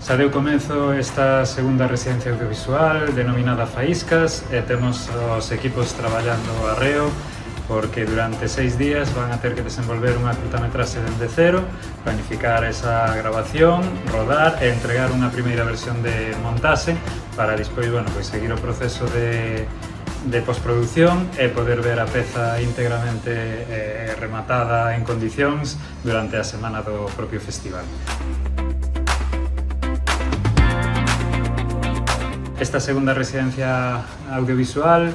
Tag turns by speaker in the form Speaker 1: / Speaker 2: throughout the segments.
Speaker 1: Xa deu comezo esta segunda residencia audiovisual denominada Faíscas e temos os equipos traballando arreo porque durante 6 días van a ter que desenvolver unha curtametraxe dende cero, planificar esa grabación, rodar e entregar unha primeira versión de montaxe para despois, seguir o proceso de postproducción e poder ver a peza íntegramente rematada en condicións durante a semana do propio festival. Esta segunda residencia audiovisual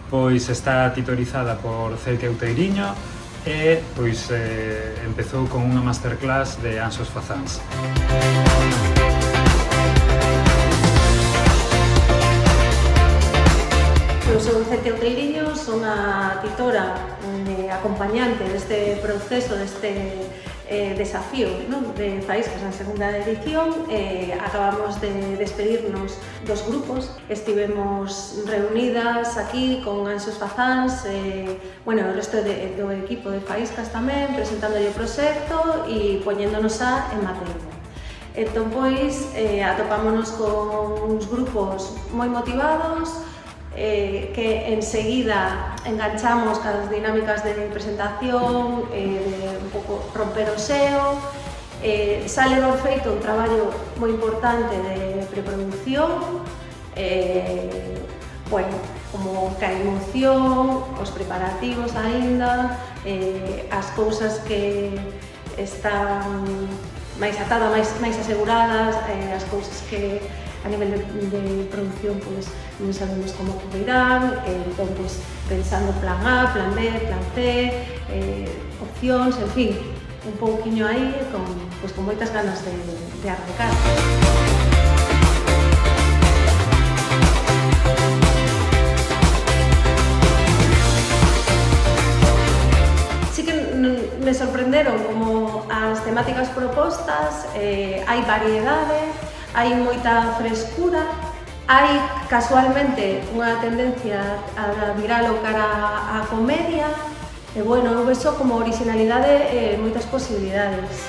Speaker 1: pois está titorizada por Celtia Outeiriño e empezou con unha masterclass de Anxos Fazáns.
Speaker 2: Eu son Celtia Outeiriño, son a titora acompañante deste proceso, deste desafío de Faíscas na segunda edición. Acabamos de despedirnos dos grupos, estivemos reunidas aquí con Anxos Fazáns, o resto do equipo de Faíscas tamén, presentándolle o proxecto e poñéndonos en materia. Entón, atopámonos con uns grupos moi motivados, que enseguida enganchamos cas dinámicas de presentación, de un pouco romper o xeo. Sale do feito un traballo moi importante de preproducción, como que a emoción, os preparativos aínda, as cousas que están máis atadas, máis aseguradas, as cousas que a nivel de producción non sabemos como ocurrirán, entón pensando plan A, plan B, plan C, opcións, en fin, un pouquiño aí con moitas ganas de arrancar. Sí que me sorprenderon como as temáticas propostas, hai variedade, hai moita frescura, hai casualmente unha tendencia a viralo cara á comedia, e eu vexo como originalidade e moitas posibilidades.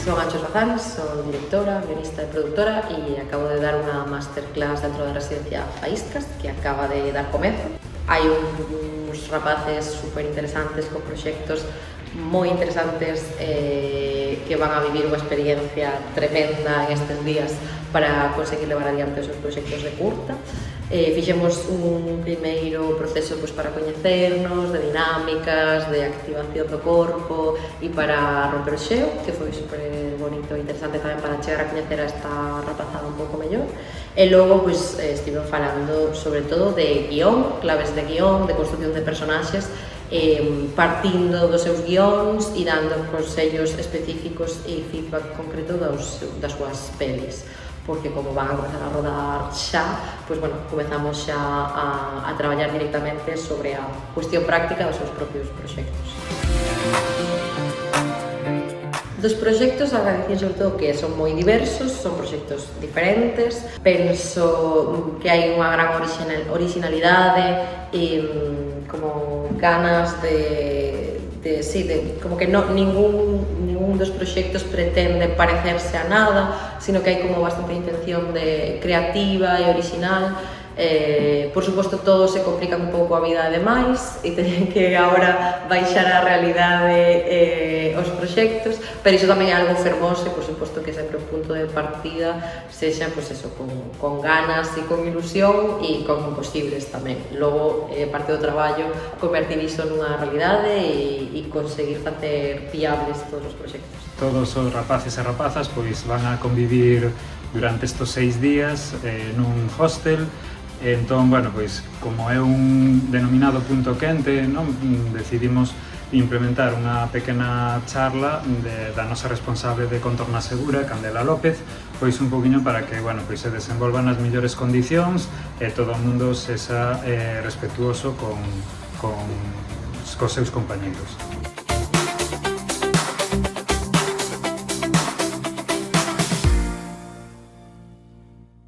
Speaker 3: Son Anxos Fazáns, son directora, guionista e productora e acabo de dar unha masterclass dentro da residencia Faíscas que acaba de dar comezo. Hai uns rapaces super interesantes con proxectos moi interesantes que van a vivir unha experiencia tremenda en estes días para conseguir levar adiante os seus proxectos de curta. Fixemos un primeiro proceso para coñecernos, de dinámicas, de activación do corpo e para romper o xeo, que foi super bonito e interesante tamén para chegar a coñecer a esta rapazada un pouco mellor. E logo estiven falando sobre todo de guión, claves de guión, de construcción de personaxes, partindo dos seus guións e dando consellos específicos e feedback concreto das súas pelis, porque como van a comezar a rodar xa, comezamos xa a traballar directamente sobre a cuestión práctica dos seus propios proxectos. Dos proxectos agradecen sobre todo que son moi diversos, son proxectos diferentes, penso que hai unha gran originalidade e como ganas como que ningún dos proxectos pretende parecerse a nada, sino que hai como bastante intención creativa e original. Por suposto, todos se complican un pouco a vida ademais e teñen que agora baixar a realidade os proxectos, pero iso tamén é algo fermoso e por suposto que sempre o punto de partida sexa con ganas e con ilusión e con imposibles tamén. Logo, parte do traballo convertir iso nunha realidade e conseguir facer viables todos os proxectos.
Speaker 1: Todos os rapaces e rapazas van a convivir durante estes 6 días nun hostel. Entón, como é un denominado punto quente, decidimos implementar unha pequena charla da nosa responsable de Contorna Segura, Candela López, un poquinho para que se desenvolvan nas mellores condicións e todo o mundo sexa respetuoso cos seus compañeiros.